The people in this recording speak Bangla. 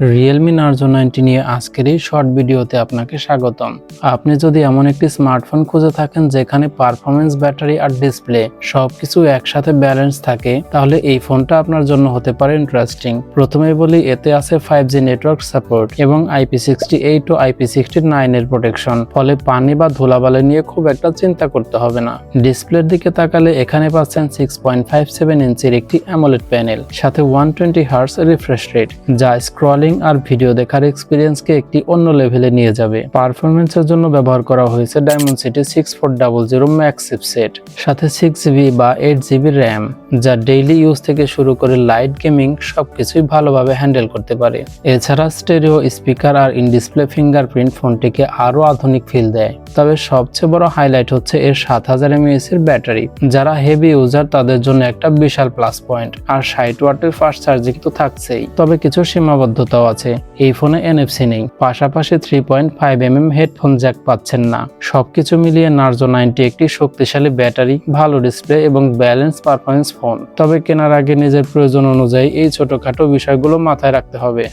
রিয়েলমি নার্জো 90 নিয়ে আজকের এই শর্ট ভিডিওতে আপনাকে স্বাগতম। আপনি যদি এমন একটি স্মার্টফোন খুঁজে থাকেন যেখানে পারফরমেন্স, ব্যাটারি আর ডিসপ্লে সবকিছু একসাথে ব্যালেন্স থাকে, তাহলে এই ফোনটা আপনার জন্য হতে পারে ইন্টারেস্টিং। প্রথমেই বলি, এতে আছে 5G নেটওয়ার্ক সাপোর্ট এবং IP68 ও IP69 এর প্রোটেকশন, ফলে পানি বা ধুলাবালি নিয়ে খুব একটা চিন্তা করতে হবে না। ডিসপ্লের দিকে তাকালে এখানে পাচ্ছেন 6.57 ইঞ্চির একটি অ্যামোলেড প্যানেল, সাথে 120 হার্টজ রিফ্রেশ রেট, যা স্ক্রলিং আর ভিডিও দেখার এক্সপিরিয়েন্সকে একটি অন্য লেভেলে নিয়ে যাবে। পারফরমেন্সের জন্য ব্যবহার করা হয়েছে Dimensity 6400 ম্যাক্স চিপসেট, সাথে 6GB বা 8GB র্যাম, যা ডেইলি ইউজ থেকে শুরু করে লাইট গেমিং সবকিছুই ভালোভাবে হ্যান্ডেল করতে পারে। এছাড়া স্টেরিও স্পিকার আর ইন ডিসপ্লে ফিঙ্গারপ্রিন্ট ফোনটিকে আরো আধুনিক ফিল দেয়। তবে সবচেয়ে বড় হাইলাইট হচ্ছে এর 7000 mAh এর ব্যাটারি, যারা হেভি ইউজার তাদের জন্য একটা বিশাল প্লাস পয়েন্ট। আর 60 ওয়াটের ফাস্ট চার্জিং তো থাকছেই, তবে কিছু সীমাবদ্ধতাও আছে। এই ফোনে NFC নেই, পাশাপাশি 3.5mm হেডফোন জ্যাক পাচ্ছেন না। সবকিছু মিলিয়ে নার্জো 90 একটি শক্তিশালী ব্যাটারি, ভালো ডিসপ্লে এবং ব্যালেন্স পারফরমেন্স ফোন। তবে কেনার আগে নিজের প্রয়োজন অনুযায়ী এই ছোটখাটো বিষয়গুলো মাথায় রাখতে হবে।